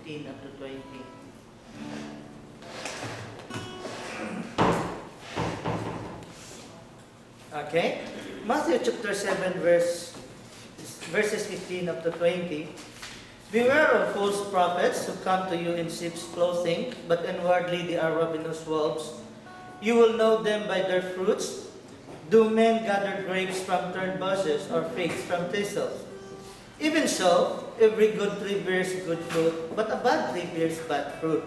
15 up to 20. Okay? Matthew chapter 7 verses 15 up to 20. Beware of false prophets who come to you in sheep's clothing, but inwardly they are ravenous wolves. You will know them by their fruits. Do men gather grapes from thorn bushes or figs from thistles? Even so, every good tree bears good fruit, but a bad tree bears bad fruit.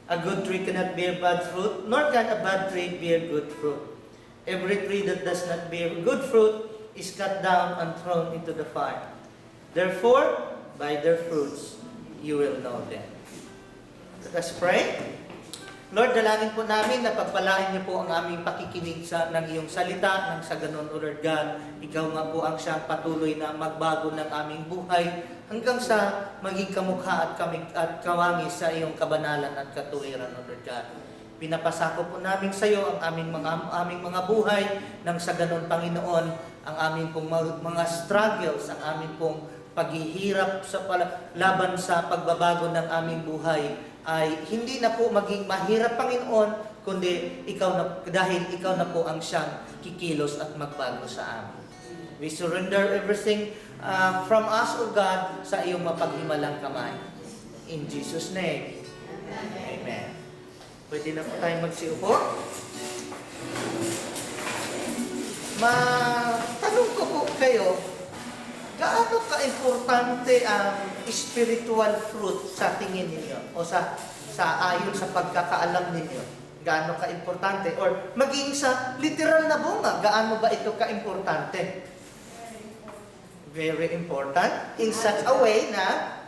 A good tree cannot bear bad fruit, nor can a bad tree bear good fruit. Every tree that does not bear good fruit is cut down and thrown into the fire. Therefore, by their fruits, you will know them. Let us pray. Lord, dalangin po namin na pagpalain niyo po ang aming pakikinig ng iyong salita, nang sa ganon, O Lord God, ikaw nga po ang siyang patuloy na magbago ng aming buhay hanggang sa maging kamukha at kawangis sa iyong kabanalan at katuwiran, O Lord God. Pinapasako po namin sa iyo ang aming mga buhay nang sa ganon, Panginoon, ang aming pong mga struggles, ang aming pong paghihirap sa laban sa pagbabago ng aming buhay ay hindi na po maging mahirap, Panginoon, kundi dahil ikaw na po ang siyang kikilos at magbago sa amin. We surrender everything from us, O God, sa iyong mapaghimalang kamay. In Jesus' name, Amen. Pwede na po tayo magsiupo. Matanong ko po kayo, gaano ka-importante ang spiritual fruit sa tingin ninyo o sa ayon sa pagkakaalam ninyo? Gaano ka-importante? Or maging sa literal na bunga, gaano ba ito ka-importante? Very important in such a way na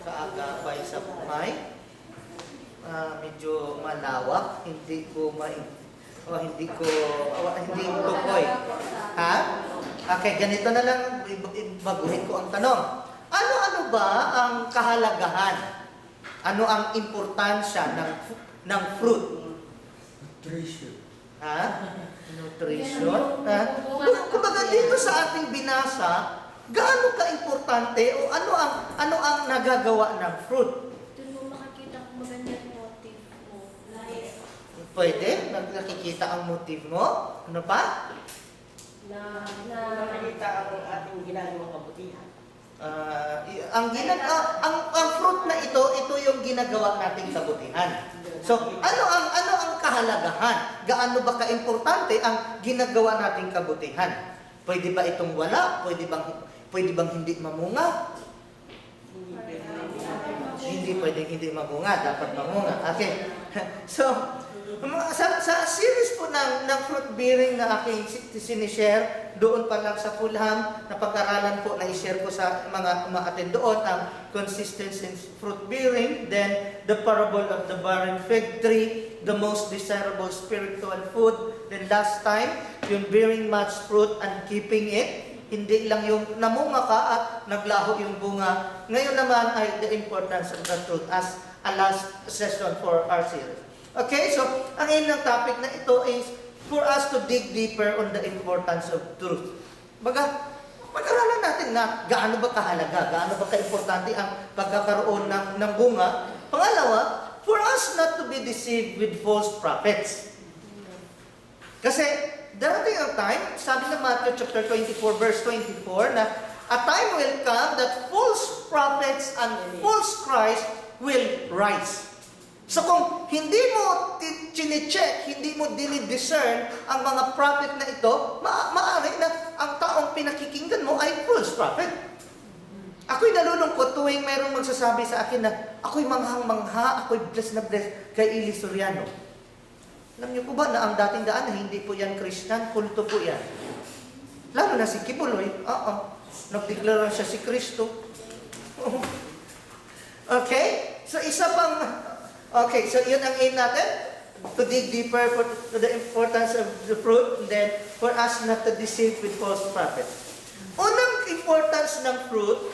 kaagapay sa buhay. Medyo malawak, hindi tukoy. Ha? Okay, ganito na lang, baguhin ko ang tanong. Ano ba ang kahalagahan? Ano ang importansya ng fruit? Nutrition. Ha? Nutrition? Ha? Kumbaga dito sa ating binasa, gaano ka-importante o ano ang nagagawa ng fruit? Doon mo makikita kung magandang motive mo. Pwede? Nakikita ang motive mo? Ano pa? Nakikita ang ating ginagawang kabutihan. Ang fruit na ito yung ginagawa nating kabutihan. So, ano ang kahalagahan? Gaano ba ka-importante ang ginagawa nating kabutihan? Pwede ba itong wala? Pwede bang hindi mamunga? Hindi pwedeng hindi mamunga, dapat mamunga. Okay. So, sa series po ng fruit bearing na aking sinishare, doon pa lang sa Fulham, na pag-aralan po na i-share ko sa mga umaattend doon, ang consistency in fruit bearing, then the parable of the barren fig tree, the most desirable spiritual food, then last time, yung bearing much fruit and keeping it, hindi lang yung namunga ka at naglaho yung bunga. Ngayon naman ay the importance of the truth as a last session for our series. Okay, so ang ilang topic na ito is for us to dig deeper on the importance of truth. Pag-aralan natin na gaano ba kahalaga, gaano ba kaimportante ang pagkakaroon ng bunga. Pangalawa, for us not to be deceived with false prophets. Kasi darating ang time, sabi ng Matthew chapter 24 verse 24 na a time will come that false prophets and false Christ will rise. So kung hindi mo chine-check, hindi mo dinidiscern ang mga prophet na ito, maaari na ang taong pinakikinggan mo ay false prophet. Ako'y nalulungkot tuwing mayroong magsasabi sa akin na ako'y manghang-mangha, ako'y blessed na blessed kay Eli Soriano. Alam niyo po ba na ang dating daan na hindi po yan Christian, kulto po yan. Lalo na si Kibuloy, nagdeklara siya si Kristo. Okay? So so yun ang aim natin, to dig deeper to the importance of the fruit, and then for us not to deceive with false prophets. Unang importance ng fruit,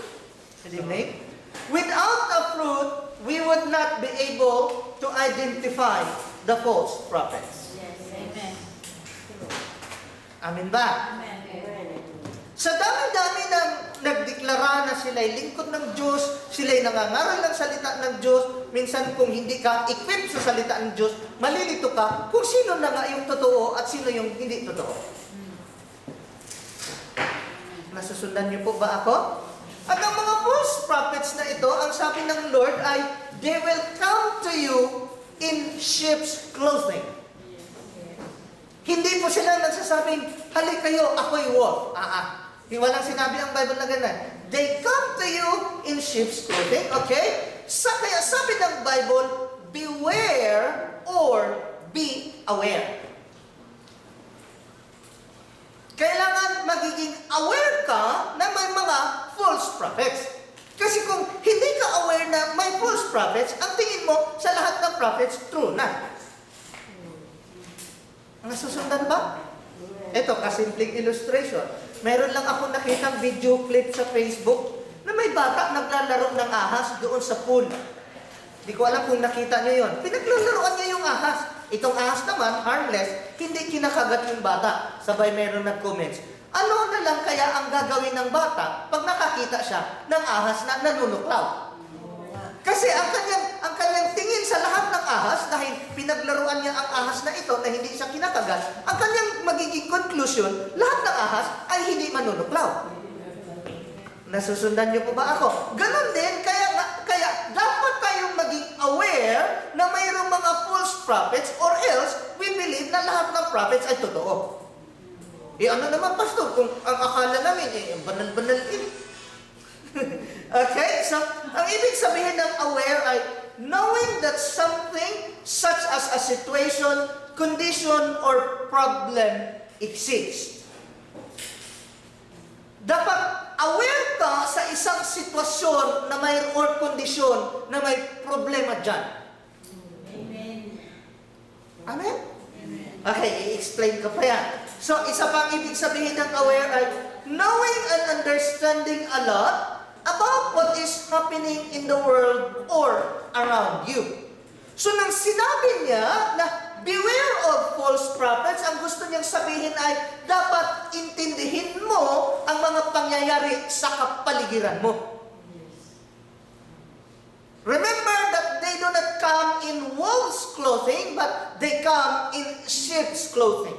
without a fruit, we would not be able to identify the false prophets. Yes, amen. Amen ba? Amen. Sa dami-dami ng deklara na sila'y lingkod ng Diyos, sila'y nangangaral ng salita ng Diyos. Minsan kung hindi ka equipped sa salita ng Diyos, malilito ka kung sino na nga yung totoo at sino yung hindi totoo. Nasusundan niyo po ba ako? At ang mga false prophets na ito, ang sabi ng Lord ay, they will come to you in sheep's clothing. Hindi po sila nagsasabing, halik kayo, ako'y wolf. Walang sinabi ang Bible na ganun. They come to you in sheep's clothing, okay? Kaya sabi ng Bible, beware or be aware. Kailangan magiging aware ka na may mga false prophets. Kasi kung hindi ka aware na may false prophets, ang tingin mo sa lahat ng prophets, true na. Nasusundan ba? Ito, kasimpleng illustration. Meron lang ako nakitang video clip sa Facebook na may bata naglalaro ng ahas doon sa pool. Hindi ko alam kung nakita niyo yon. Pinaglalaroan niya yung ahas. Itong ahas naman, harmless, hindi kinakagat yung bata. Sabay meron nag-comments. Ano na lang kaya ang gagawin ng bata pag nakakita siya ng ahas na nanunuklaw? Kasi ang kanyang tingin sa lahat ng ahas, dahil pinaglaruan niya ang ahas na ito na hindi siya kinakagat, ang kanyang magiging conclusion, lahat ng ahas ay hindi manunuklaw. Nasusundan niyo po ba ako? Ganon din, kaya dapat tayong maging aware na mayroong mga false prophets or else we believe na lahat ng prophets ay totoo. Ano naman, pastor, kung ang akala namin, banal-banal din. Okay? So, ang ibig sabihin ng aware ay knowing that something such as a situation, condition, or problem exists. Dapat aware ka sa isang sitwasyon na may or kondisyon na may problema dyan. Amen. Amen? Okay, i-explain ko pa yan. So, isa pang ibig sabihin ng aware ay knowing and understanding a lot about what is happening in the world or around you. So, nang sinabi niya na beware of false prophets, ang gusto niyang sabihin ay dapat intindihin mo ang mga pangyayari sa kapaligiran mo. Remember that they do not come in wolf's clothing, but they come in sheep's clothing.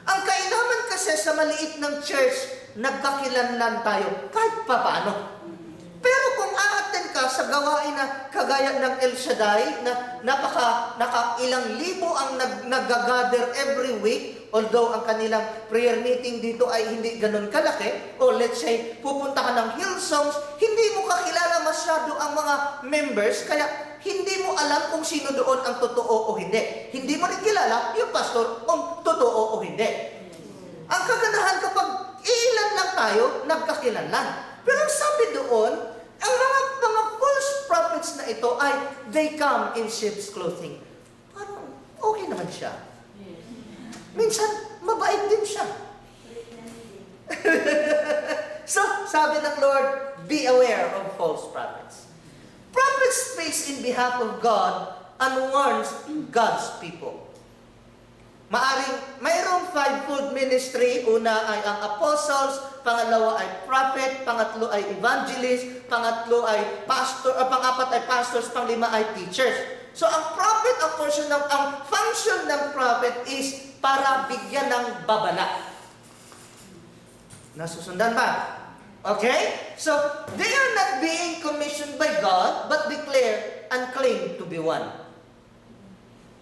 Ang kailangan kasi sa maliit ng church, nagkakilanlan tayo kahit pa paano. Pero kung aaten ka sa gawain na kagaya ng El Shaddai, na ilang libo ang nag-gather every week, although ang kanilang prayer meeting dito ay hindi ganun kalaki, o let's say, pupunta ka ng Hillsongs, hindi mo kakilala masyado ang mga members, kaya hindi mo alam kung sino doon ang totoo o hindi. Hindi mo rin kilala yung pastor kung totoo o hindi. Ang kagandahan kapag ilan lang tayo, nagkakilanlan. Pero sabi doon, ang mga false prophets na ito ay they come in sheep's clothing. Parang okay naman siya. Minsan, mabait din siya. So, sabi ng Lord, be aware of false prophets. Prophets speaks in behalf of God and warns God's people. Mayroong fivefold ministry. Una ay ang apostles, pangalawa ay prophet, pangatlo ay evangelist, pangatlo ay pastor, pangapat ay pastors, panglima ay teachers. So ang prophet, ang function ng prophet is para bigyan ng babala. Nasusundan ba? Okay? So, they are not being commissioned by God, but declare and claim to be one.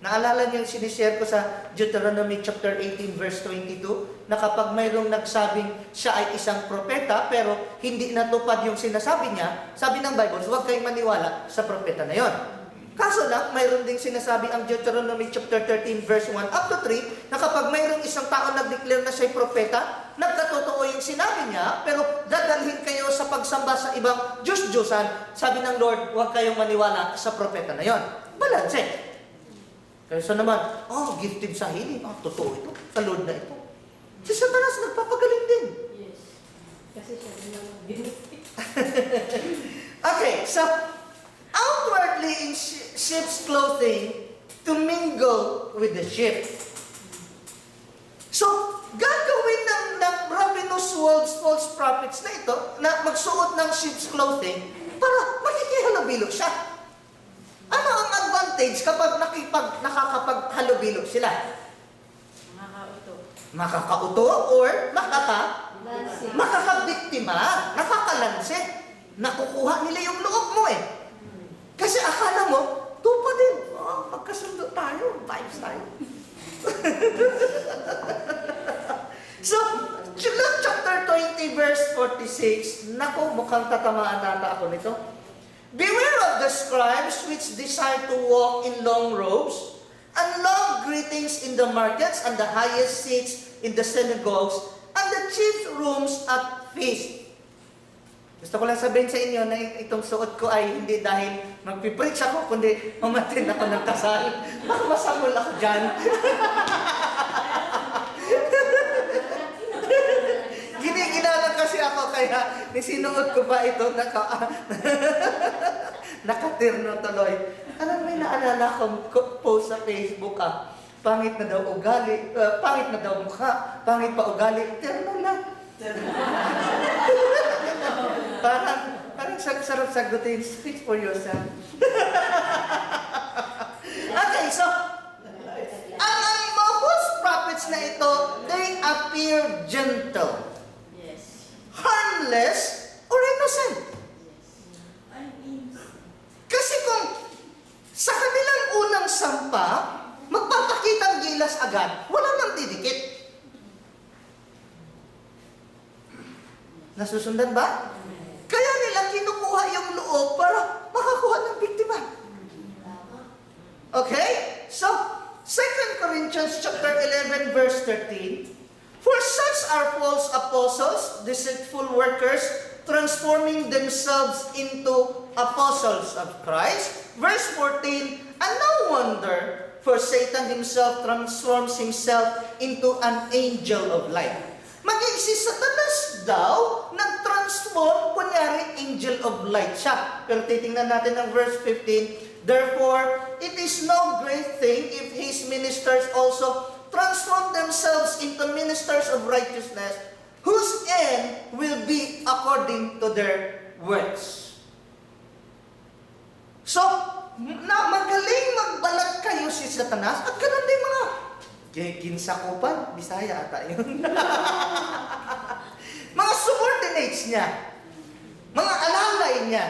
Naalala niyo yung sinishare ko sa Deuteronomy chapter 18 verse 22, na kapag mayroong nagsabing siya ay isang propeta, pero hindi natupad yung sinasabi niya, sabi ng Bible, huwag kayong maniwala sa propeta na yon. Kaso lang, mayroon ding sinasabi ang Deuteronomy chapter 13 verse 1 up to 3, na kapag mayroong isang tao nag-declare na siya'y propeta, nagkatotoo yung sinabi niya, pero dadalhin kayo sa pagsamba sa ibang Diyos-Diyosan, sabi ng Lord, huwag kayong maniwala sa propeta na yon. Balanse. Kaysa naman, gifted sa healing. Totoo ito. Sa Lord na ito. Si Satanas nagpapagaling din. Yes. Kasi siya naman binigay. Okay, so, outwardly in sheep's clothing to mingle with the sheep. So, gagawin ng ravenous wolves, false prophet, prophets na ito na magsuot ng sheep's clothing para makikihalubilo siya. Ano ang advantage kapag nakakapaghalubilo sila? Nakakauto. Makakauto or Lansi. makakabiktima, nakakalanse. Nakukuha nila yung loob mo eh. Kasi akala mo, tupa din. Oh, magkasundo tayo, vibes tayo. So, Luke chapter 20 verse 46, naku, mukhang tatamaan nata ako nito. Beware of the scribes which desire to walk in long robes, and long greetings in the markets, and the highest seats in the synagogues, and the chief rooms at feast. Gusto ko lang sabihin sa inyo na itong suot ko ay hindi dahil magpipreach ako, kundi mamatin ako ng kasal. Baka masakol ako dyan. Giniginala kasi ako kaya sinuot ko ba ito nakatirno tuloy. Alam mo, may naalala akong post sa Facebook pangit na daw ugali, pangit na daw mukha, pangit pa ugali, terno lang. Parang sarap sagutin, speak for yourself. Okay, so, ang mga false prophets na ito, they appear gentle, Yes. harmless, or innocent. Kasi kung sa kanilang unang sampa, magpapakitang gilas agad, wala nang didikit. Nasusundan ba? Kaya nila kinukuha yung loob para makakuha ng biktima. Okay? So, 2 Corinthians chapter 11 verse 13, for such are false apostles, deceitful workers, transforming themselves into apostles of Christ. Verse 14, and no wonder, for Satan himself transforms himself into an angel of light. Maging si Satanas daw, nag-transform, kunyari, angel of light siya. Pero titingnan natin ang verse 15, therefore, it is no great thing if his ministers also transform themselves into ministers of righteousness, whose end will be according to their works. So, na magaling magbalag kayo si Satanas, at ganun din mga ginsakupan, Bisaya ata yun. Mga subordinates niya, mga alalay niya.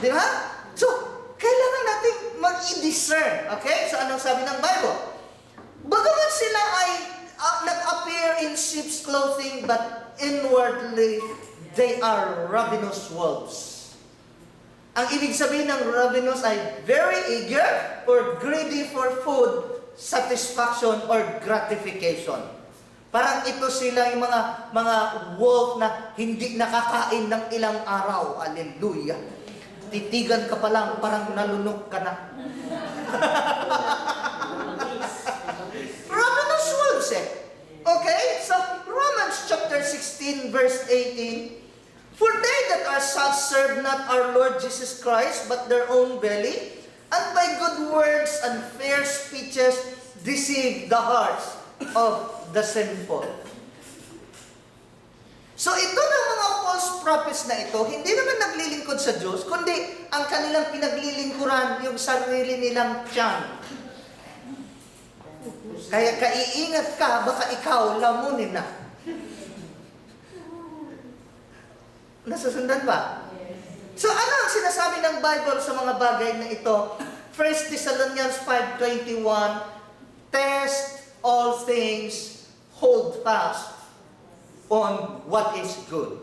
Di ba? So, kailangan natin mag-i-discern. Okay? So, anong sabi ng Bible? Bagaman sila ay nag-appear in sheep's clothing, but inwardly, they are ravenous wolves. Ang ibig sabihin ng ravenous ay very eager or greedy for food, satisfaction, or gratification. Parang ito sila yung mga wolf na hindi nakakain ng ilang araw. Hallelujah. Titigan ka pa lang, parang nalunok ka na. Ravenous wolves eh. Okay? So, Romans chapter 16 verse 18, for they that are such serve not our Lord Jesus Christ, but their own belly, and by good words and fair speeches deceive the hearts of the sinful. So ito ng mga false prophets na ito, hindi naman naglilingkod sa Diyos, kundi ang kanilang pinaglilingkuran yung sarili nilang tiyan. Kaya kaiingat ka, baka ikaw lamunin na. Nasusundan ba? So ano ang sinasabi ng Bible sa mga bagay na ito? 1 Thessalonians 5:21, test all things, hold fast on what is good.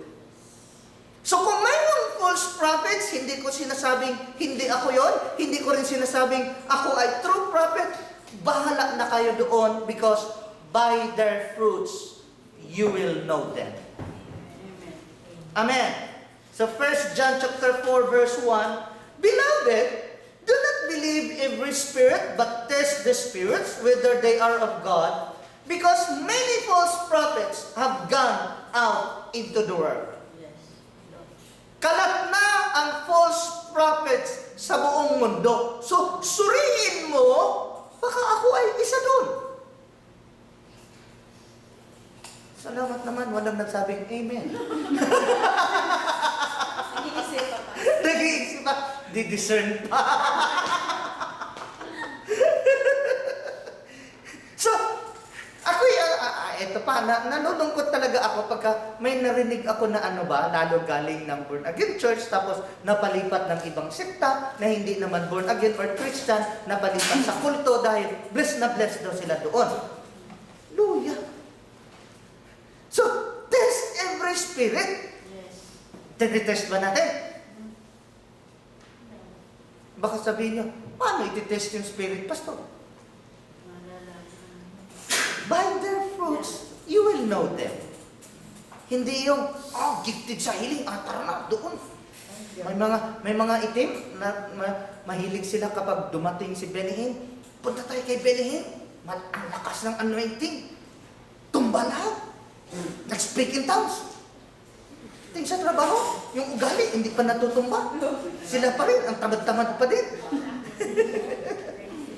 So kung mayroong false prophets, hindi ko sinasabing hindi ako yon, hindi ko rin sinasabing ako ay true prophet. Bahala na kayo doon, because by their fruits you will know them. Amen. So 1 John chapter 4 verse 1, beloved, do not believe every spirit, but test the spirits whether they are of God, because many false prophets have gone out into the world. Kalat na ang false prophets sa buong mundo. So, suriin mo, baka ako ay isa doon. Salamat naman, walang nagsabing amen. Hindi kasi pa. Nag-iisip pa, di-discern pa. So, ako'y, ito pa, nanulungkot talaga ako pagka may narinig ako na ano ba, lalo galing ng born again church, tapos napalipat ng ibang sekta na hindi naman born again or Christian, napalipat sa kulto dahil blessed na blessed daw sila doon. Hallelujah. So, test every spirit. Yes. Tinitest ba natin? Baka sabihin nyo, paano ititest yung spirit, pastor? Malalaman. By their fruits, you will know them. Hindi yung, gifted sa healing, tara na, doon. May mga itim na mahilig sila kapag dumating si Benihin. Punta tayo kay Benihin. Ang lakas ng anointing. Tumba lahat. Nag-speak in tongues. Ting sa trabaho, yung ugali, hindi pa natutumba. Sila pa rin, ang tamad-tamad pa din.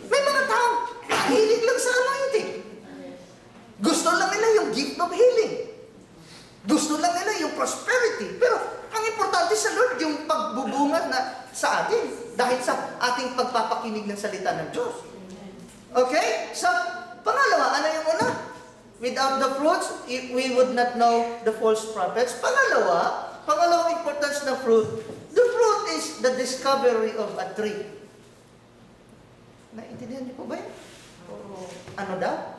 May mga tao, mahilig lang sa anointing. Gusto lang nila yung gift of healing. Gusto lang nila yung prosperity. Pero ang importante sa Lord, yung pagbubunga na sa atin. Dahil sa ating pagpapakinig ng salita ng Diyos. Okay? So, pangalawa, ano yung una? Without the fruits, we would not know the false prophets. Pangalawang importance ng fruit, the fruit is the discovery of a tree. Naintindihan niyo po ba yun? Ano daw?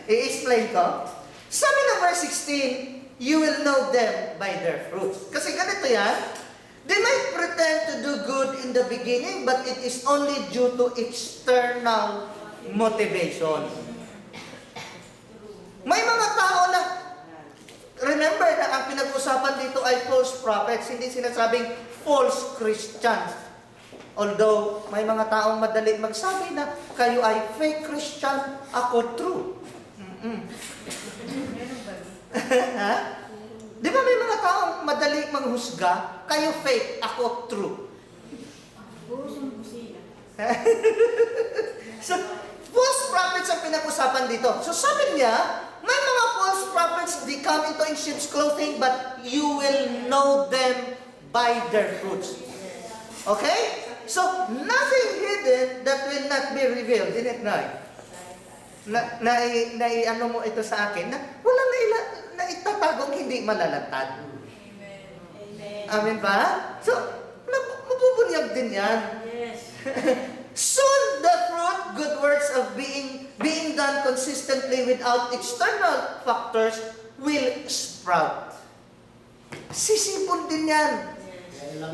I-explain ko. Sabi ng verse 16, you will know them by their fruits. Kasi ganito yan, they might pretend to do good in the beginning, but it is only due to external motivation. May mga tao na, remember na ang pinag-usapan dito ay false prophets, hindi sinasabing false Christians. Although, may mga taong madali magsabi na, kayo ay fake Christian, ako true. Ha? Di ba may mga taong madali manghusga, kayo fake, ako true. Busong busina. So, false prophets ang pinag-usapan dito. So sabi niya, may mga false prophets, they come into in sheep's clothing, but you will know them by their fruits. Okay? So, nothing hidden that will not be revealed. Isn't it right? Ano mo ito sa akin, na walang naitatagong hindi malalantad. Amen. Amen ba? So, mabubunyag din yan. Yes. Soon the fruit, good works of being done consistently without external factors will sprout. Sisipon din yan.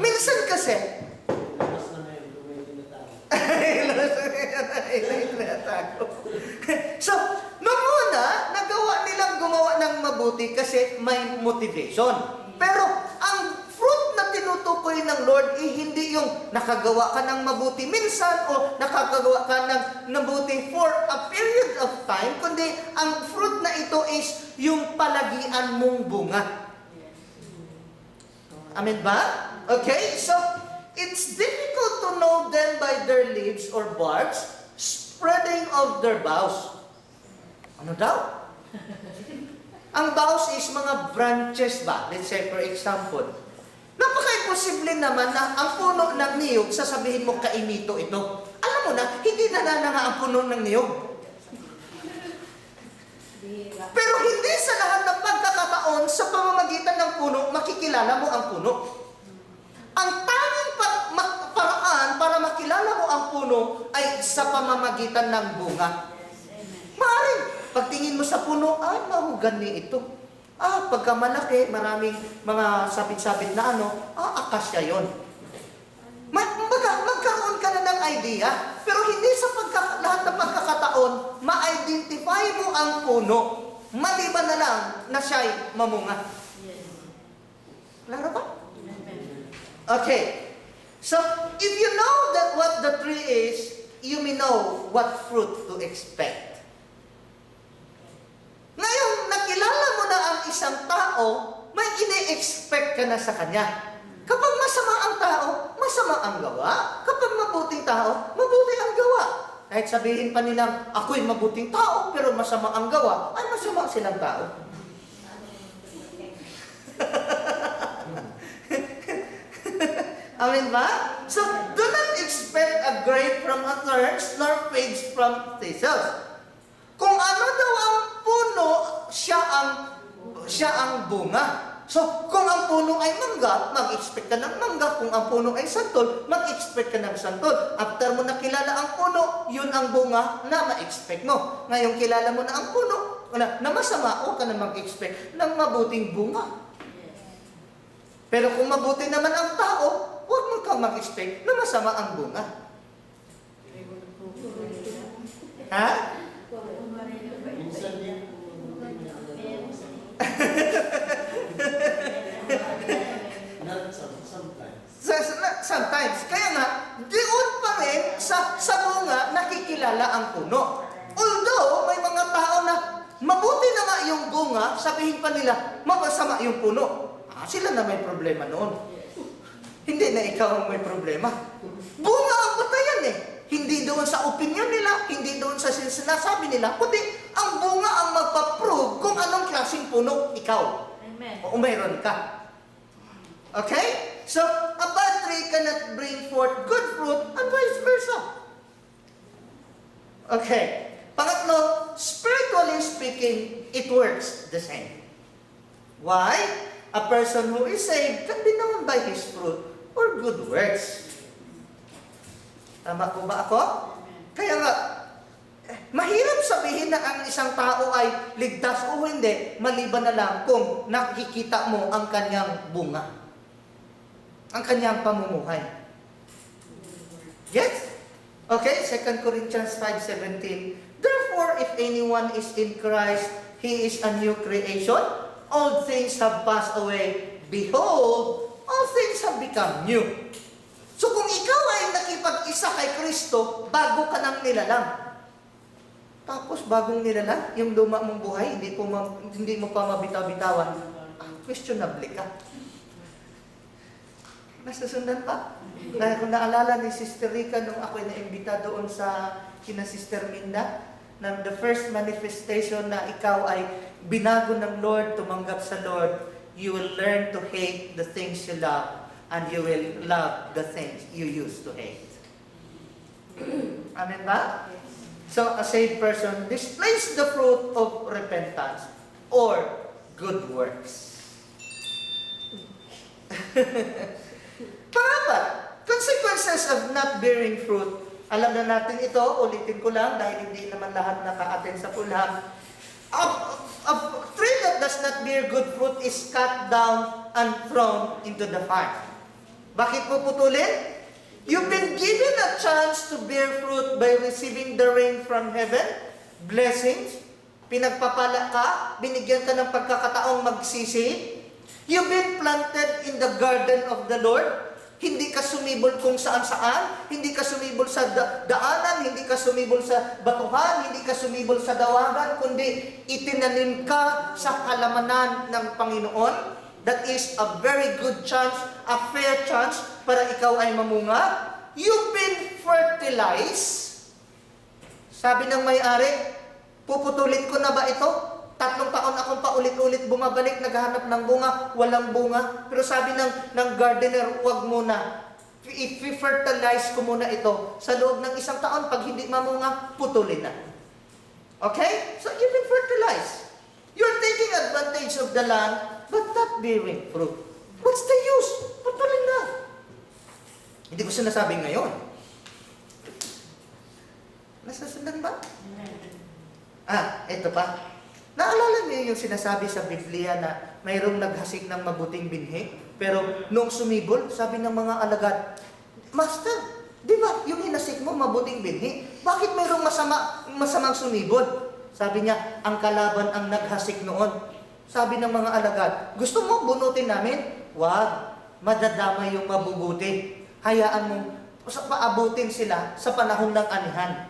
Minsan kasi, Labas na ngayon, gumiti na tayo. so, nung una, nilang gumawa ng mabuti kasi may motivation. Pero, ang fruit na tinutukoy ng Lord, hindi yung nakagawa ka ng mabuti minsan o nakagawa ka ng mabuti for a period of time, kundi ang fruit na ito is yung palagian mong bunga. Amen ba? Okay, so, it's difficult to know them by their leaves or barks, spreading of their boughs. Ano daw? Ang boughs is mga branches ba? Let's say for example, napaka-imposible naman na ang puno ng niyog, sasabihin mo kainito ito. Alam mo na, hindi nanananga ang puno ng niyog. Pero hindi sa lahat ng pagkakataon, sa pamamagitan ng puno, makikilala mo ang puno. Ang tanging paraan para makilala mo ang puno ay sa pamamagitan ng bunga. Maaaring, pagtingin mo sa puno, ay, mahugani ito. Pagka malaki, maraming mga sabit-sabit na akasya yon. Magkaroon ka na ng idea, pero hindi sa lahat ng pagkakataon, ma-identify mo ang puno, maliban na lang na siya'y mamunga. Klaro ba? Okay. So, if you know that what the tree is, you may know what fruit to expect. Ngayon, nakilala mo na ang isang tao, may ine-expect ka na sa kanya. Kapag masama ang tao, masama ang gawa. Kapag mabuting tao, mabuti ang gawa. Kahit sabihin pa nilang, ako'y mabuting tao, pero masama ang gawa, ay masama silang tao. Amen ba? So, do not expect a grape from a thorns, nor figs from thistles. Kung ano daw ang puno, siya ang bunga. So, kung ang puno ay mangga, mag-expect ka ng mangga. Kung ang puno ay santol, mag-expect ka ng santol. After mo nakilala ang puno, yun ang bunga na ma-expect mo. Ngayon, kilala mo na ang puno, na masama, o ka na mag-expect ng mabuting bunga. Pero kung mabuti naman ang tao, huwag mo kang mag-expect na masama ang bunga. Ha? Minsan din not sometimes. Sometimes. Kaya nga, doon pa rin sa bunga nakikilala ang puno. Although, may mga tao na mabuti na nga yung bunga, sabihin pa nila, mapasama yung puno. Sila na may problema noon. Hindi na ikaw ang may problema. Bunga ang batayan eh. Hindi doon sa opinion nila, hindi doon sa sinasabi nila, kundi ang bunga ang magpaprove kung anong klaseng puno ikaw. Amen. O mayroon ka. Okay? So, a bad tree cannot bring forth good fruit and vice versa. Okay. Pangatlo, spiritually speaking, it works the same. Why? A person who is saved can be known by his fruit or good works. Tama po ba ako? Kaya nga, mahirap sabihin na ang isang tao ay ligtas o hindi, maliban na lang kung nakikita mo ang kanyang bunga. Ang kanyang pamumuhay. Yes? Okay, 2 Corinthians 5:17. Therefore, if anyone is in Christ, he is a new creation. All things have passed away. Behold, all things have become new. So kung ikaw ay nakipag-isa kay Kristo, bago ka nang nilalang. Tapos bagong nilalang, yung luma mong buhay, hindi mo pa mabitaw-bitawan. Questionable ka. Nasusundan pa? Dahil kung naalala ni Sister Rica nung ako'y naimbita doon sa kina Sister Minda, na the first manifestation na ikaw ay binago ng Lord, tumanggap sa Lord, you will learn to hate the things you love, and you will love the things you used to hate. Amen ba? So, a saved person displays the fruit of repentance or good works. Pangapat, consequences of not bearing fruit. Alam na natin ito, ulitin ko lang dahil hindi naman lahat naka-attend sa fulham. A tree that does not bear good fruit is cut down and thrown into the fire. Bakit puputulin? You've been given a chance to bear fruit by receiving the rain from heaven, blessings, pinagpapala ka, binigyan ka ng pagkakataong magsisi. You've been planted in the garden of the Lord. Hindi ka sumibol kung saan-saan, hindi ka sumibol sa daanan, hindi ka sumibol sa batuhan, hindi ka sumibol sa dawagan, kundi itinanim ka sa halamanan ng Panginoon. That is a very good chance, a fair chance para ikaw ay mamunga. You've been fertilized. Sabi ng may-ari, puputulin ko na ba ito? 3 taon akong paulit-ulit bumabalik, naghahanap ng bunga, walang bunga. Pero sabi ng gardener, huwag muna. I-fertilize ko muna ito. Sa loob ng 1 taon, pag hindi mamunga, putulin na. Okay? So you've been fertilized. You're taking advantage of the land, but not bearing fruit. What's the use? Putulin na. Hindi ko sinasabi ngayon. Nasasundan ba? Ito pa. Naalala niyo yung sinasabi sa Biblia na mayroong naghasik ng mabuting binhi, pero nung sumibol, sabi ng mga alagad, Master, di ba yung hinasik mo mabuting binhi? Bakit mayroong masamang sumibol? Sabi niya, ang kalaban ang naghasik noon. Sabi ng mga alagad, gusto mo bunutin namin? Wag, madadamay yung mabubuti. Hayaan mo, paabutin sila sa panahon ng anihan.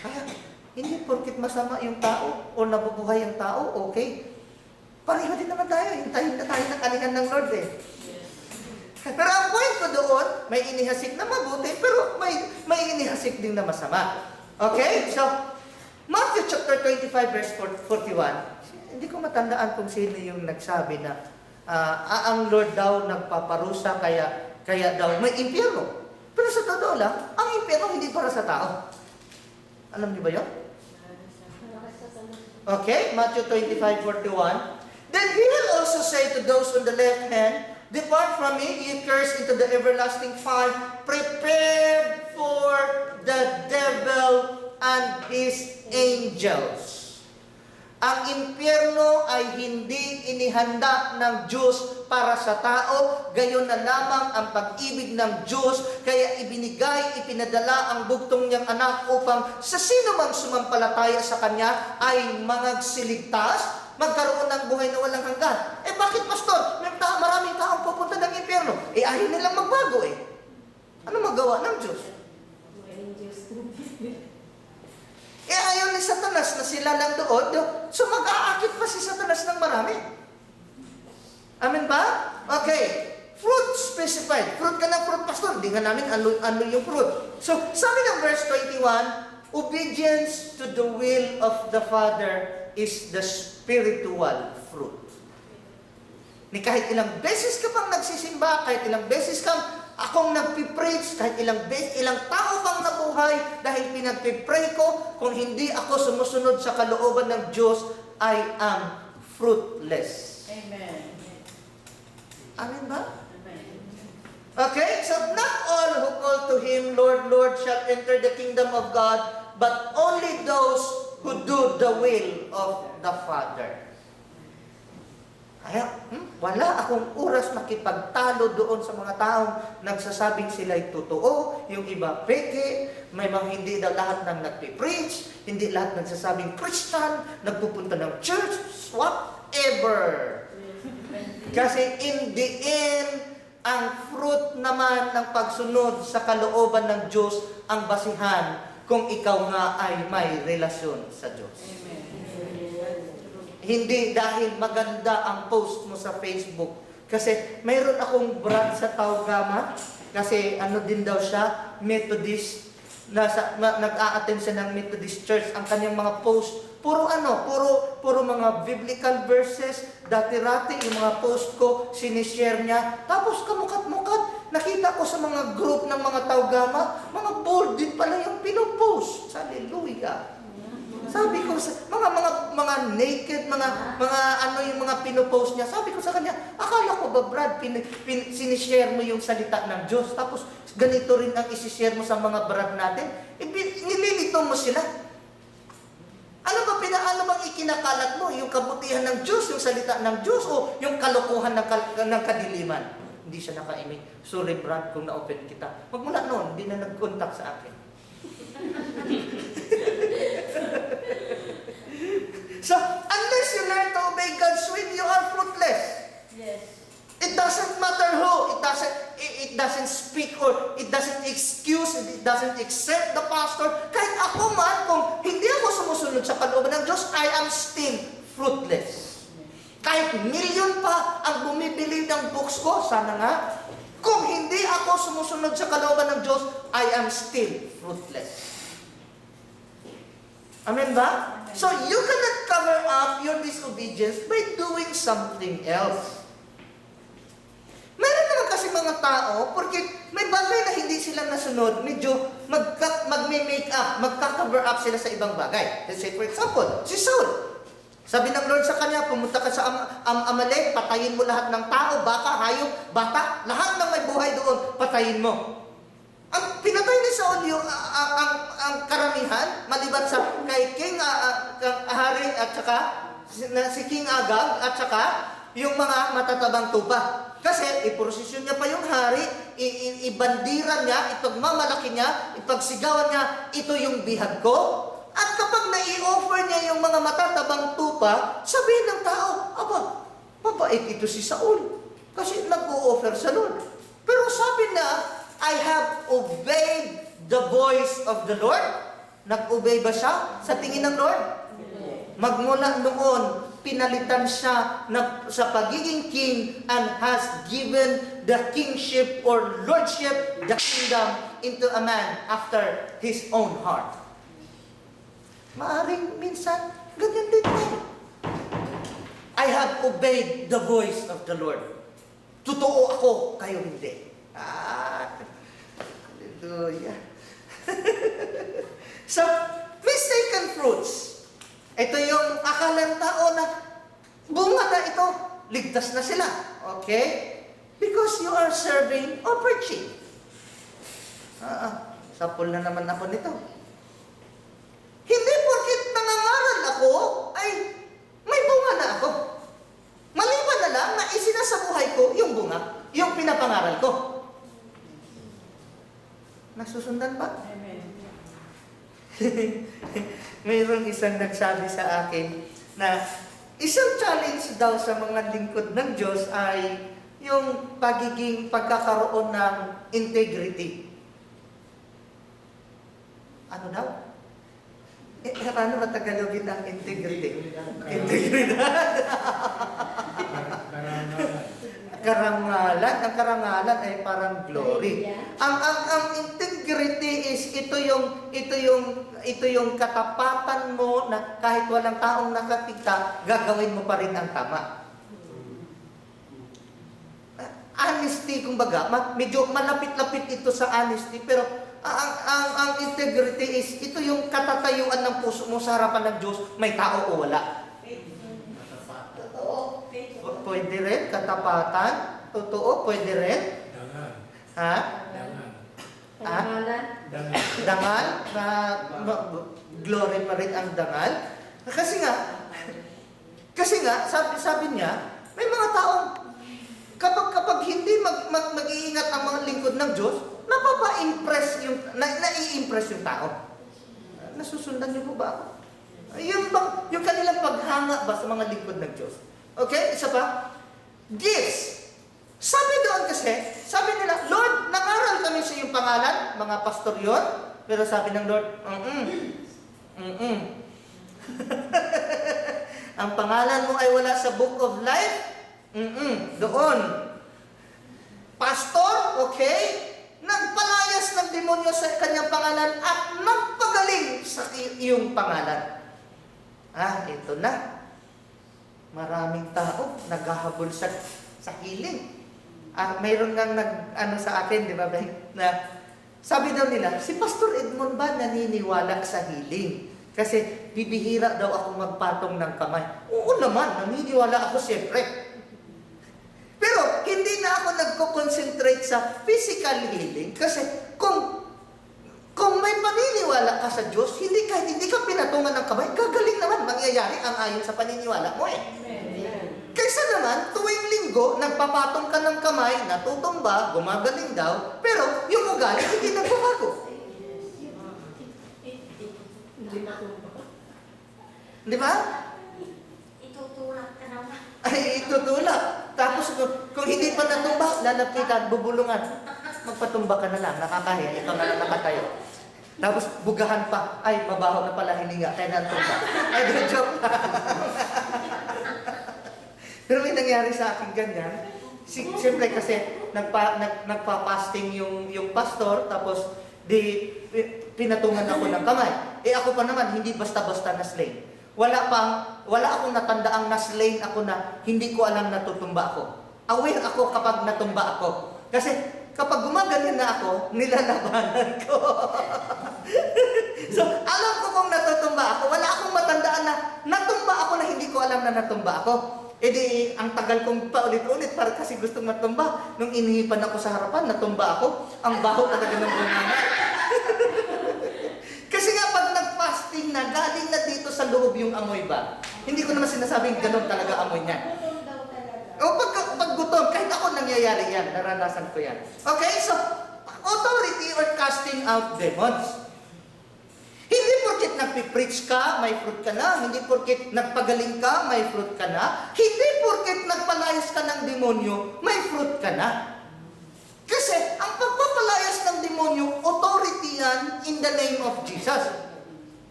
Kaya, hindi porkit masama yung tao o nabubuhay yung tao, okay. Pareho din naman tayo. Hintayin na tayo ng kanihan ng Lord eh. Pero ang point ko doon, may inihasik na mabuti, pero may inihasik din na masama. Okay? So, Matthew chapter 25 verse 41, hindi ko matandaan kung sino yung nagsabi na ang Lord daw nagpaparusa kaya daw may impyerno. Pero sa totoo lang, ang impyerno hindi para sa tao. Alam niyo ba yun? Okay, Matthew 25:41. Then he will also say to those on the left hand, "Depart from me, ye cursed, into the everlasting fire, prepared for the devil and his angels." Ang impyerno ay hindi inihanda ng Diyos para sa tao, gayon na lamang ang pag-ibig ng Diyos, kaya ipinadala ang bugtong niyang anak upang sa sino mang sumampalataya sa Kanya ay magsiligtas, magkaroon ng buhay na walang hanggan. Bakit, pastor? Maraming taong pupunta ng impyerno. Ayaw nilang magbago Ano magawa ng Diyos? Ayaw ni Satanas na sila lang doon, so mag-aakit pa si Satanas ng marami. Amen ba? Okay. Fruit specified. Fruit ka ng fruit, pastor. Hindi nga namin ano yung fruit. So, sabi ng verse 21, obedience to the will of the Father is the spiritual fruit. Ni kahit ilang beses ka pang nagsisimba, kahit ilang beses kang akong nagpipreach, kahit ilang tao pang nabuhay dahil pinagpipray ko, kung hindi ako sumusunod sa kalooban ng Diyos, I am fruitless. Amen. Amen ba? Amen. Okay, so not all who call to Him, Lord, Lord, shall enter the kingdom of God, but only those who do the will of the Father. Kaya, wala akong oras makipagtalo doon sa mga taong nagsasabing sila'y totoo, yung iba peke, may mga hindi daw lahat ng nagpipreach, hindi lahat nagsasabing Christian, nagpupunta ng church, whatever. Kasi in the end, ang fruit naman ng pagsunod sa kalooban ng Diyos ang basihan kung ikaw nga ay may relasyon sa Diyos. Amen. Hindi dahil maganda ang post mo sa Facebook. Kasi mayroon akong brad sa Taugama, kasi ano din daw siya, Methodist, nag-a-attend siya ng Methodist Church. Ang kanyang mga post, puro mga biblical verses, dati-rati yung mga post ko, sinishare niya. Tapos kamukat-mukat, nakita ko sa mga group ng mga Taugama, mga bold din pala yung pinopost. Hallelujah. Sabi ko sa mga naked, mga ano yung mga pinopost niya. Sabi ko sa kanya, akala ko ba Brad, sinishare mo yung salita ng Diyos, tapos ganito rin ang isishare mo sa mga brad natin? Nililito mo sila. Ano bang ikinakalat mo? Yung kabutihan ng Diyos, yung salita ng Diyos, o yung kalokohan ng kadiliman? Hindi siya nakaimik. Sorry Brad kung na-open kita. Magmula noon, hindi na nag-contact sa akin. So, unless you learn to obey God's will, you are fruitless. Yes. It doesn't matter who. It doesn't speak or it doesn't excuse, it doesn't accept the pastor. Kahit ako man, kung hindi ako sumusunod sa kalooban ng Diyos, I am still fruitless. Kahit milyon pa ang bumibili ng books ko, sana nga, kung hindi ako sumusunod sa kalooban ng Diyos, I am still fruitless. Amen ba? So, you cannot cover up your disobedience by doing something else. Meron naman kasi mga tao, porque may bagay na hindi sila nasunod, medyo mag-make up, magka-cover up sila sa ibang bagay. Let's say, for example, si Saul. Sabi ng Lord sa kanya, pumunta ka sa Amalek, patayin mo lahat ng tao, baka, hayop, bata, lahat ng may buhay doon, patayin mo. Ang pinatay ni Saul yung ang karamihan, maliban sa kay King Ahari at saka si King Agag at saka yung mga matatabang tupa. Kasi iprosesyon niya pa yung hari, ibandira niya, ipagmamalaki niya, ipagsigawan niya, ito yung bihag ko. At kapag nai-offer niya yung mga matatabang tupa, sabihin ng tao, aba, mabait ito si Saul. Kasi nag-o-offer sa Lord. Pero sabi na, I have obeyed the voice of the Lord. Nag-obey ba siya sa tingin ng Lord? Magmula noon, pinalitan siya sa pagiging king and has given the kingship or lordship, the kingdom, into a man after his own heart. Maaring minsan, ganyan din tayo. I have obeyed the voice of the Lord. Totoo ako, kayo hindi. Hallelujah. So, mistaken fruits. Ito yung akalang tao na bunga na ito, ligtas na sila. Okay? Because you are serving or preaching. Sapul na naman ako nito. Hindi porkit nangangaral ako, ay may bunga na ako. Maliban na lang na isinasabuhay ko yung bunga, yung pinapangaral ko. Nasusundan ba? Amen. Mayroong isang nagsabi sa akin na isang challenge daw sa mga lingkod ng Diyos ay yung pagkakaroon ng integrity. Ano daw? Paano ba Tagalogin ang integrity? Integridad. Karangalan. Ang karangalan ay parang glory. Ang integrity is ito yung katapatan mo na kahit walang taong nakakita, gagawin mo pa rin ang tama. Honesty, kumbaga, medyo malapit-lapit ito sa honesty, pero ang integrity is ito yung katatayuan ng puso mo sa harapan ng Diyos, may tao o wala. Totoo. Pwede rin, katapatan. Totoo, pwede rin. Dangal. Ha? Dangal. Pangalan. Dangal. Dangal, na glory pa rin ang dangal. Kasi nga, sabi niya, may mga taong kapag hindi mag-iingat ang mga lingkod ng Diyos, nai-impress yung tao. Nasusundan niyo po ba ako? Yung kanilang paghanga ba sa mga lingkod ng Diyos? Okay, isa pa. Gifts. Sabi doon kasi, sabi nila, Lord, nangaral kami sa iyong pangalan, mga pastor yun. Pero sabi ng Lord, ang pangalan mo ay wala sa book of life? Doon. Pastor, okay, nagpalayas ng demonyo sa kanyang pangalan at nagpagaling sa iyong pangalan. Ito na. Maraming tao naghahabol sa healing. Mayroon ngang sa akin, di ba, Ben? Na sabi daw nila, si Pastor Edmond ba naniniwala sa healing? Kasi bibihira daw ako magpatong ng kamay. Oo naman, naniniwala ako siyempre. Pero hindi na ako nagko-concentrate sa physical healing kasi kung may paniniwala ka sa Diyos, kahit hindi ka pinatungan ng kamay, gagaling naman, mangyayari ang ayon sa paniniwala mo eh. Kaysa naman, tuwing linggo, nagpapatong ka ng kamay, natutumba, gumagaling daw, pero yung ugali hindi nagbabago. Di ba? Itutulak ka naman. Ay, itutulak. Tapos kung hindi pa natumba, lalapitan, bubulungan. Magpatumba ka na lang, nakakahiya, ikaw na lang nakatayo. Tapos bugahan pa, ay, mabaho na pala hininga, kaya natumba. Ay, joke lang. Pero may nangyari sa akin ganyan. Siyempre kasi nagpa-fasting yung pastor, tapos pinatungan ako ng kamay. Ako pa naman, hindi basta-basta na slain. Wala akong natandaang na slain ako na hindi ko alam na tutumba ako. Aware ako kapag natumba ako. Kasi kapag gumaganyan na ako, nilalabanan ko. So, alam ko kung natutumba ako. Wala akong matandaan na natumba ako na hindi ko alam na natumba ako. Ang tagal kong paulit-ulit para kasi gustong matumba. Nung inihipan ako sa harapan, natumba ako. Ang baho talaga ng bunganga. Kasi nga pag nag-fasting na, galing na dito sa loob yung amoy ba? Hindi ko naman sinasabing ganun talaga amoy niya. O pag gutom, kahit ako nangyayari yan, naranasan ko yan. Okay, so, authority or casting out demons. Hindi porkit nagpipreach ka, may fruit ka na. Hindi porkit nagpagaling ka, may fruit ka na. Hindi porkit nagpalayas ka ng demonyo, may fruit ka na. Kasi, ang pagpapalayas ng demonyo, authority yan in the name of Jesus.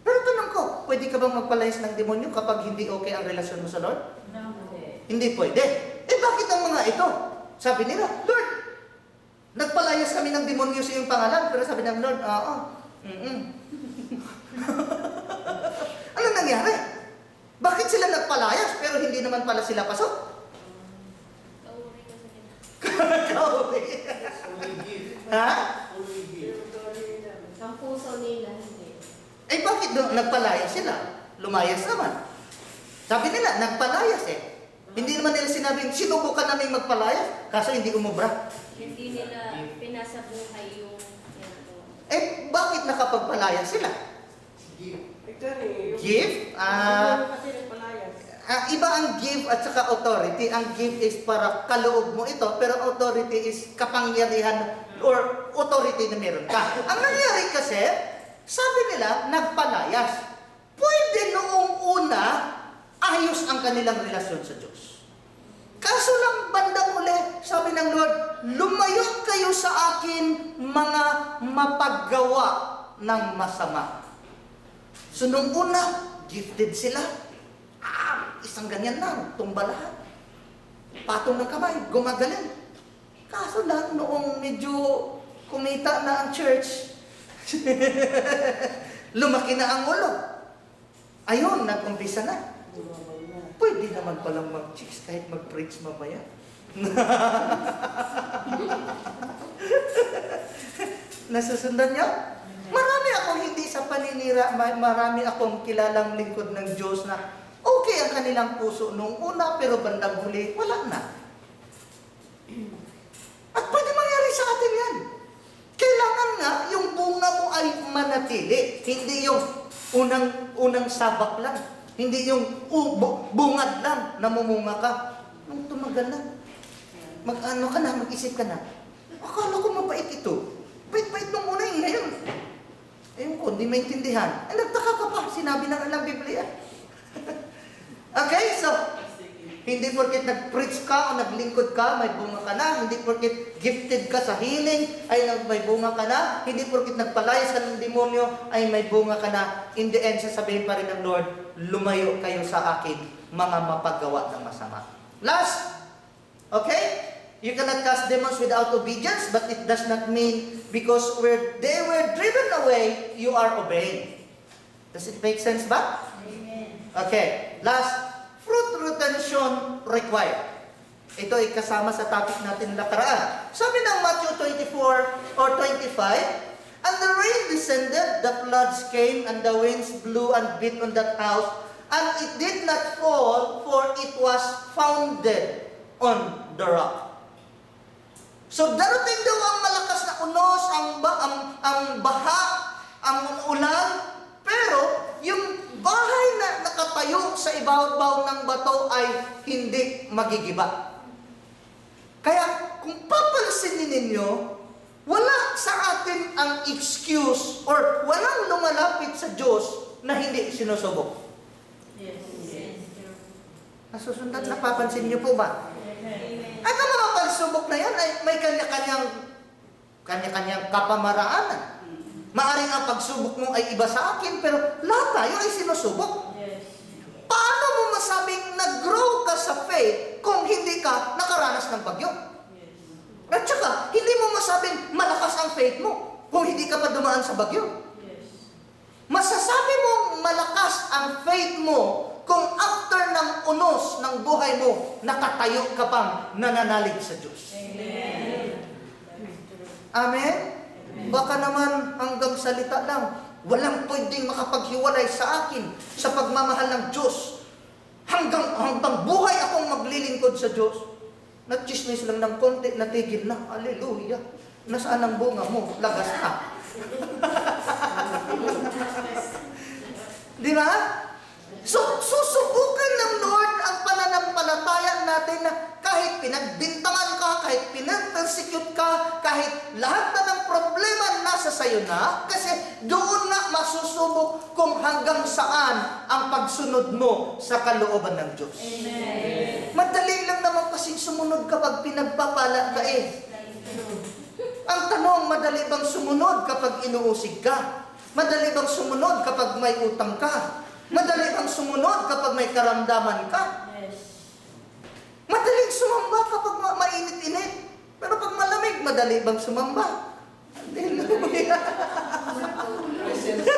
Pero tanong ko, pwede ka bang magpalayas ng demonyo kapag hindi okay ang relasyon mo sa Lord? Hindi pwede. Eh bakit ang mga ito? Sabi nila, Lord, nagpalayas kami ng demonyo sa iyong pangalan. Pero sabi ng Lord, oo. Ano nangyari? Bakit sila nagpalayas pero hindi naman pala sila pasok? Kauri ko sa kanya. Kauri. Only give. Ha? Only give. Ang puso nila, hindi. Eh bakit nagpalayas sila? Lumayas naman. Sabi nila, nagpalayas eh. Hindi naman nila sinabing, sinubukan namin magpalayas, kaso hindi umubra. Hindi nila pinasabuhay yung ginagawa. Eh, bakit nakapagpalayas sila? Give. Give? Kasi nagpalayas. Iba ang give at saka authority. Ang give is para kaloob mo ito, pero authority is kapangyarihan or authority na meron ka. Ang nangyari kasi, sabi nila, nagpalayas. Pwede noong una, ayos ang kanilang relasyon sa Diyos. Kaso lang bandang uli, sabi ng Lord, lumayo kayo sa akin mga mapaggawa ng masama. So nung una, gifted sila. Isang ganyan lang, tumba lahat. Patong ng kamay, gumagaling. Kaso lang, noong medyo kumita na ang church, lumaki na ang ulo. Ayun, nag-umpisa na. Pwede naman palang mag-chicks kahit mag-preach mamaya. Nasusundan niyo? Marami akong hindi sa paninira, marami akong kilalang lingkod ng Diyos na okay ang kanilang puso nung una, pero bandang huli, wala na. At pwede mangyari sa atin yan. Kailangan nga yung bunga mo ay manatili. Hindi yung unang sabak lang. Hindi yung bungad lang, namumunga ka. Nung tumagal na, mag-ano ka na, mag-isip ka na. Akala ko mabait ito. Bait-bait nung una yung ngayon. Ayun ko, hindi maintindihan. Eh, nagtaka ka pa, sinabi ng Biblia. Okay, so, hindi porket nag-preach ka o naglingkod ka, may bunga ka na. Hindi porket gifted ka sa healing, ay may bunga ka na. Hindi porket nagpalayas ka ng demonyo, ay may bunga ka na. In the end, sasabihin pa rin ng Lord, lumayo kayo sa akin, mga mapaggawa ng masama. Last, okay? You cannot cast demons without obedience, but it does not mean because they were driven away, you are obeying. Does it make sense ba? Amen. Okay, last, fruit retention required. Ito ay kasama sa topic natin nakaraan. Sabi ng Matthew 24 or 25, and the rain descended, the floods came, and the winds blew and beat on that house, and it did not fall, for it was founded on the rock. So darating daw ang malakas na unos, ang baha, ang ulan, pero yung bahay na nakatayo sa ibabaw ng bato ay hindi magigiba. Kaya kung papansinin ninyo, wala sa atin ang excuse or walang lumalapit sa Diyos na hindi sinusubok. Yes. Nasusundan, napapansin niyo po ba? Amen. At ang mga pagsubok na yan ay may kanya-kanyang kapamaraanan. Maaring ang pagsubok mo ay iba sa akin, pero lahat tayo ay sinusubok. Yes. Paano mo masabing nag-grow ka sa faith kung hindi ka nakaranas ng bagyo? Yes. At saka, hindi mo masabing malakas ang faith mo kung hindi ka pa dumaan sa bagyo. Yes. Masasabi mong malakas ang faith mo kung after ng unos ng buhay mo, nakatayo ka pang nananalig sa Diyos. Amen. Amen? Baka naman hanggang salita lang, walang pwedeng makapaghiwalay sa akin sa pagmamahal ng Diyos. Hanggang buhay akong maglilingkod sa Diyos. Nag-chismis lang ng konti, natigil na. Hallelujah. Nasaan ang bunga mo? Lagas ka. Di ba? So, susubukan ng Lord ang pananampalataya natin na kahit pinagbintangan ka, kahit pinapersecute ka, kahit lahat na ng problema nasa sayo na, kasi doon nga masusubok kung hanggang saan ang pagsunod mo sa kalooban ng Diyos. Amen. Madali lang naman kasing sumunod kapag pinagpapala ka eh. Ang tanong, madali bang sumunod kapag inuusig ka? Madali bang sumunod kapag may utang ka? Madali bang sumunod kapag may karamdaman ka? Yes. Madaling sumamba kapag mainit-init. Pero pag malamig, madali bang sumamba? Hallelujah. Presence.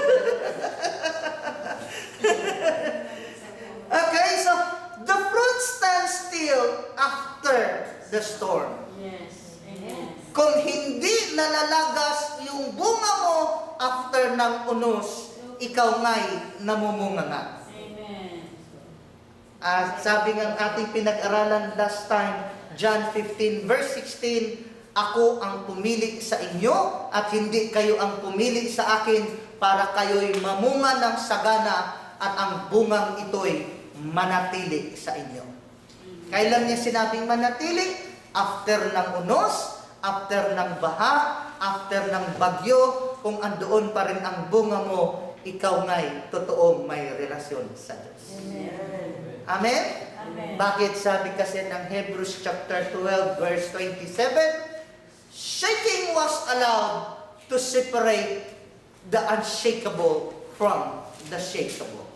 Okay, so the fruit stands still after the storm. Yes. Amen. Kung hindi nalalagas yung bunga mo after ng unos, ikaw nga'y namumunga nga. Amen. Sabi ng ating pinag-aralan last time, John 15 verse 16, ako ang pumili sa inyo at hindi kayo ang pumili sa akin para kayo'y mamunga ng sagana at ang bungang ito'y manatili sa inyo. Kailan niya sinabing manatili? After ng unos, after ng baha, after ng bagyo, kung andoon pa rin ang bunga mo, ikaw nga'y totoong may relasyon sa Diyos. Amen. Amen? Amen. Bakit sabi kasi ng Hebrews chapter 12 verse 27, shaking was allowed to separate the unshakable from the shakeable.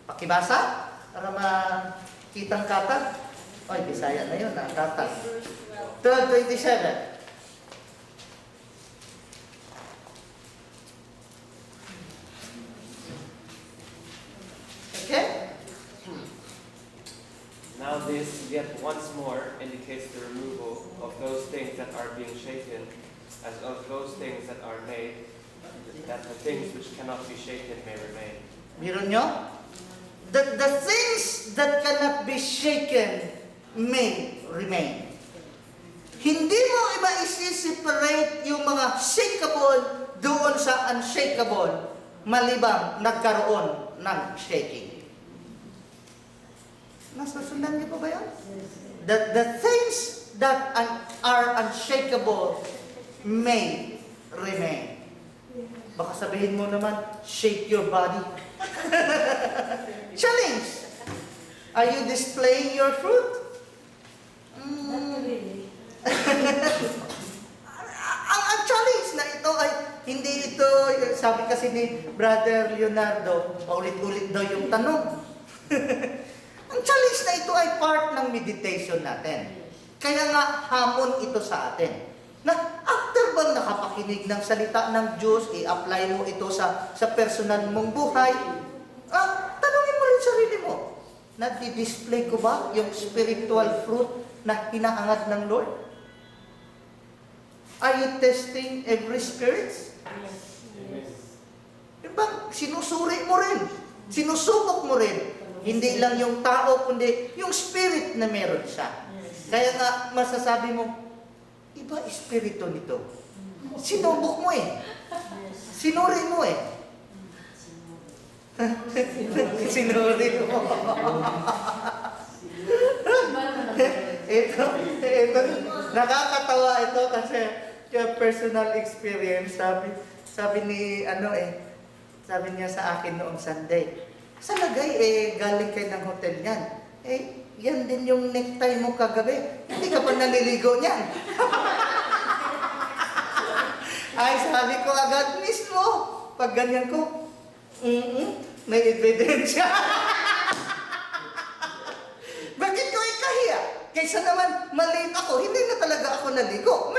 Pakibasa? Para makitang katag? Oy, Bisaya na yun, katag. Hebrews 12:27. Okay? Now this, yet once more, indicates the removal of those things that are being shaken, as of those things that are made, that the things which cannot be shaken may remain. Meron nyo? The things that cannot be shaken may remain. Hindi mo iba isi-separate yung mga shakeable doon sa unshakable malibang nagkaroon ng shaking. Nasusundan niyo pa ba yan? The things that are unshakable may remain. Baka sabihin mo naman, shake your body. Challenge! Are you displaying your fruit? Not really. Ang challenge na ito ay hindi ito, sabi kasi ni Brother Leonardo, paulit-ulit daw yung tanong. Ang challenge na ito ay part ng meditation natin. Kaya nga hamon ito sa atin. Na after bang nakapakinig ng salita ng Diyos, i-apply mo ito sa personal mong buhay, tanungin mo rin sarili mo, nadi-display ko ba yung spiritual fruit na hinahangat ng Lord? Are you testing every spirit? Yes. Diba? Sinusuri mo rin. Sinusubok mo rin. Hindi lang yung tao, kundi yung spirit na meron siya. Yes. Kaya nga, masasabi mo, iba espiritu nito. Sinubok mo eh. Yes. Sinuri mo eh. Sinuri mo. ito, nakakatawa ito kasi yung personal experience, sabi ni, sabi niya sa akin noong Sunday, sa lagay, galing kayo ng hotel niyan. Yan din yung necktie mo kagabi. Hindi ka pa naliligo niyan. Ay, sabi ko agad mismo, pag ganyan ko, may ebidensya. Bakit ko ikahiya? Kaysa naman maliit ako, hindi na talaga ako naligo.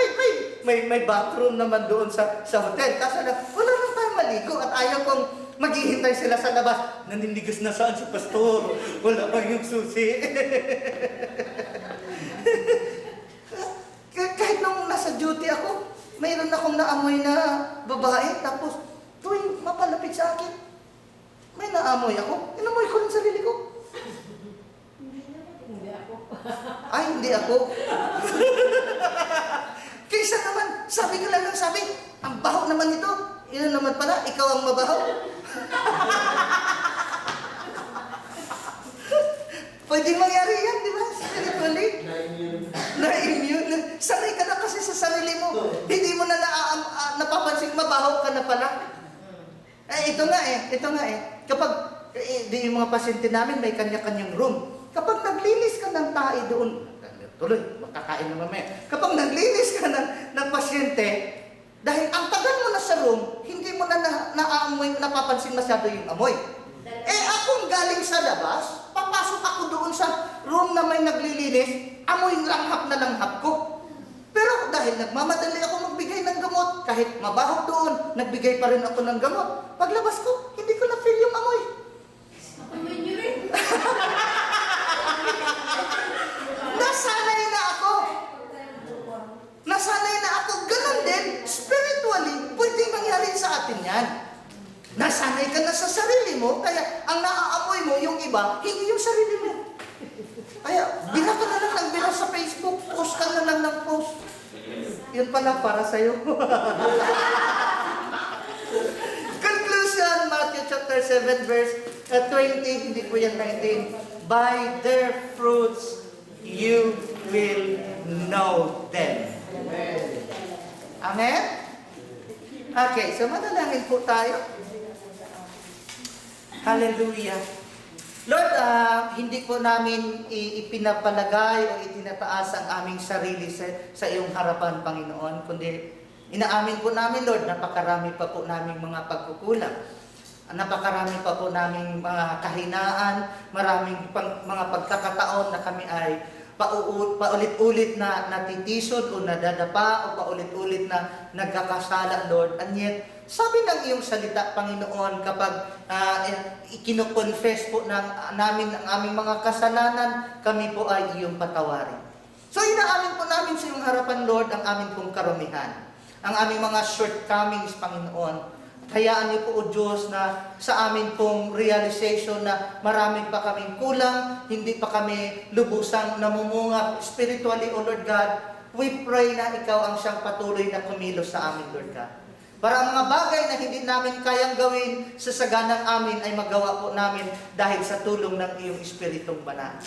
May bathroom naman doon sa hotel. Kaso na, wala nang tayo maligo at ayaw kong maghihintay sila sa labas. Naninigas na saan si pastor? Wala pa yung susi. Kahit nung nasa duty ako, mayroon akong naamoy na babae. Tapos, tuwing mapalapit sa akin, may naamoy ako. Inamoy ko rin sarili ko. Hindi ako. Ay, hindi ako. Kaysa naman, sabi ko lang ng sabi, ang baho naman ito. Yun naman pala, ikaw ang mabaho. Pwede mangyari yan, di ba? Spiritually. Na-immune. Sanay ka na kasi sa sarili mo. Hindi mo na napapansin, mabaho ka na pala. Ito nga eh. Kapag, di yung mga pasyente namin, may kanya-kanyang room. Kapag naglinis ka ng tae doon, tuloy, makakain naman may. Kapag naglinis ka ng pasyente, Dahil ang tagal mo na sa room, hindi mo na naamoy, napapansin masyado yung amoy. Eh akong galing sa labas, papasok ako doon sa room na may naglilinis, amoy langhap na langhap ko. Pero dahil nagmamadali ako magbigay ng gamot, kahit mabaho doon, nagbigay pa rin ako ng gamot. Paglabas ko, hindi ko na-feel yung amoy. Amoy niyo rin. Nasanay na ako. Nasanay na ako. Ganon din, spiritually, pwedeng mangyari sa atin yan. Nasanay ka na sa sarili mo, kaya ang naaamoy mo yung iba, hindi yung sarili mo. Kaya, bila ka na lang ng bila sa Facebook, post ka na lang ng post. Yun pala para sa'yo. Conclusion, Matthew chapter 7, verse 20, hindi po yan 19. By their fruits, you will know them. Amen? Okay, so manalangin po tayo. Hallelujah. Lord, hindi po namin ipinapalagay o itinataas ang aming sarili sa iyong harapan, Panginoon, kundi inaamin po namin, Lord, napakarami pa po naming mga pagkukulang. Napakarami pa po naming mga kahinaan, maraming mga pagkakataon na kami ay paulit-ulit na natitisod o nadadapa o paulit-ulit na nagkakasala, Lord. And yet, sabi ng iyong salita, Panginoon, kapag ikinoconfess po namin ang aming mga kasalanan, kami po ay iyong patawarin. So, inaamin po namin sa iyong harapan, Lord, ang aming pong karumihan, ang aming mga shortcomings, Panginoon. Hayaan niyo po, O Diyos, na sa amin pong realization na marami pa kaming kulang, hindi pa kami lubusang namumunga spiritually, O Lord God. We pray na Ikaw ang siyang patuloy na kumilos sa amin, Lord God. Para ang mga bagay na hindi namin kayang gawin sa saganang amin ay magawa po namin dahil sa tulong ng iyong Espiritong Banal.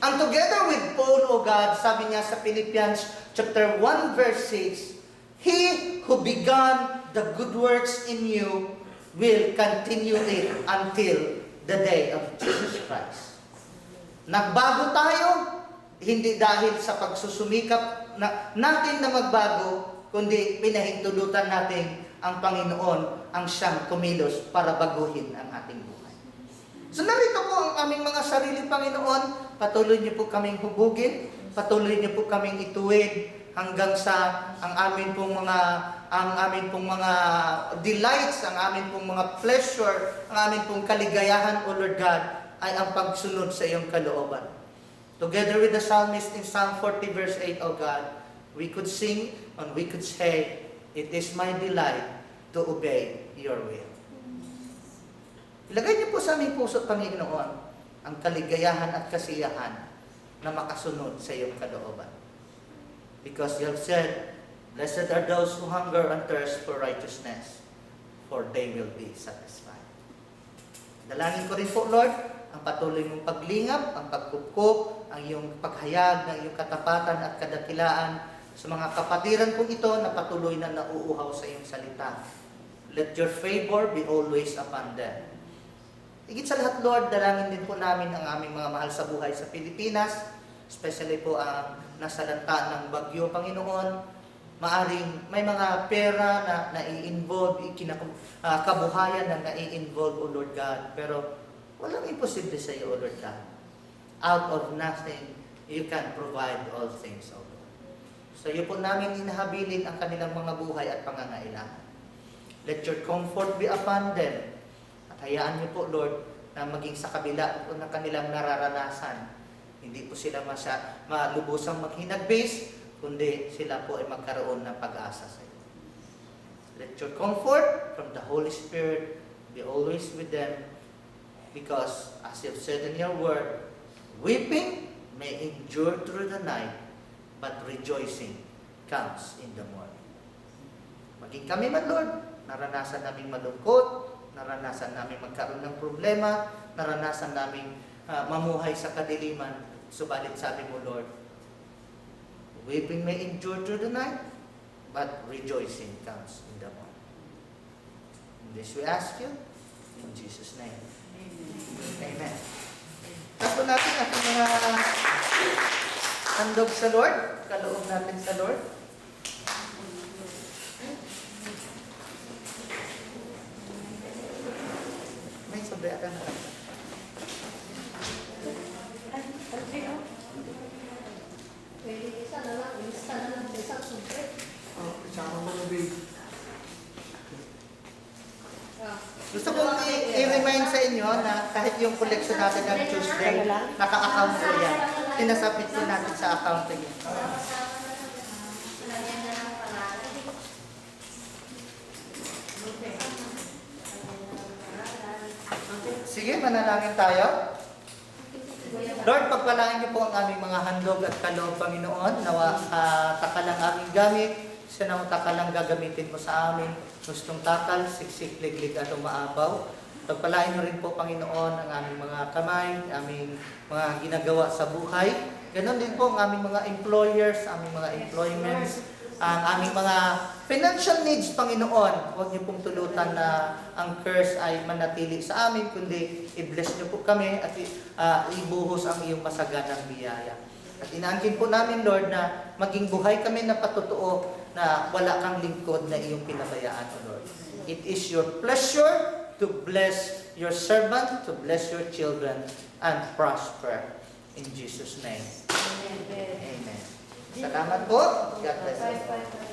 And together with Paul, O God, sabi niya sa Philippians chapter 1 verse 6, He who began the good works in you will continue it until the day of Jesus Christ. Nagbago tayo, hindi dahil sa pagsusumikap natin na magbago, kundi pinahintulutan natin ang Panginoon ang siyang kumilos para baguhin ang ating buhay. So narito po ang aming mga sarili, Panginoon. Patuloy niyo po kaming hubugin, patuloy niyo po kaming ituwid hanggang sa ang amin pong mga delights, ang amin pong mga pleasure, ang amin pong kaligayahan, O Lord God, ay ang pagsunod sa iyong kalooban. Together with the psalmist in Psalm 40 verse 8, O God, we could sing and we could say, it is my delight to obey your will. Ilagay niyo po sa aming puso, Panginoon, ang kaligayahan at kasiyahan na makasunod sa iyong kalooban. Because you have said, blessed are those who hunger and thirst for righteousness, for they will be satisfied. Dalangin ko rin po, Lord, ang patuloy mong paglingap, ang pagkukup, ang iyong paghayag ng iyong katapatan at kadakilaan sa mga kapatiran kong ito na patuloy na nauuhaw sa iyong salita. Let your favor be always upon them. Higit sa lahat, Lord, dalangin din po namin ang aming mga mahal sa buhay sa Pilipinas, especially po ang nasalanta ng bagyo, Panginoon. Maaring may mga pera na nai-involve, kabuhayan na nai-involve, O Lord God. Pero walang imposible sa iyo, O Lord God. Out of nothing, you can provide all things, O Lord. So iyo po namin inahabilin ang kanilang mga buhay at pangangailangan. Let your comfort be upon them. At hayaan niyo po, Lord, na maging sa kabila po ng kanilang nararanasan, hindi po sila malubusang maghinagbis, kundi sila po ay magkaroon ng pag-asa sa iyo. Let your comfort from the Holy Spirit be always with them, because as you have said in your word, weeping may endure through the night, but rejoicing comes in the morning. Maging kami man, Lord, naranasan namin malungkot, naranasan namin magkaroon ng problema, naranasan namin mamuhay sa kadiliman, subalit sabi mo, Lord, weeping may endure through the night, but rejoicing comes in the morning. In this we ask you, in Jesus' name. Amen. Tapos natin ating mga handog sa Lord, kaloob natin sa Lord. sumbre akan na. Pwede isa na lang, isang sumbre. Oh, isama mo ng baby. Ah. Gusto kong i-remind sa inyo na kahit yung collection natin ng Tuesday, naka-account ko yan. Sinasubmit po natin sa account niyo. Lagyan na lang pala. Sige, manalangin tayo. Lord, pagpalain niyo po ang aming mga handog at kaloob, Panginoon. Nawa takalang aming gamit, sinaw takalang gagamitin mo sa amin. Gustong takal, siksik, liglig at umaabaw. Pagpalain niyo rin po, Panginoon, ang aming mga kamay, aming mga ginagawa sa buhay. Ganon din po ang aming mga employers, aming mga employments, ang aming mga financial needs, Panginoon. Huwag niyo pong tulutan na ang curse ay manatili sa amin, kundi i-bless niyo po kami at ibuhos ang iyong masaganang biyaya. At inaangkin po namin, Lord, na maging buhay kami na patotoo na wala kang lingkod na iyong pinabayaan, O Lord. It is your pleasure to bless your servant, to bless your children, and prosper. In Jesus' name. Amen. Salamat po. God bless you. Bye.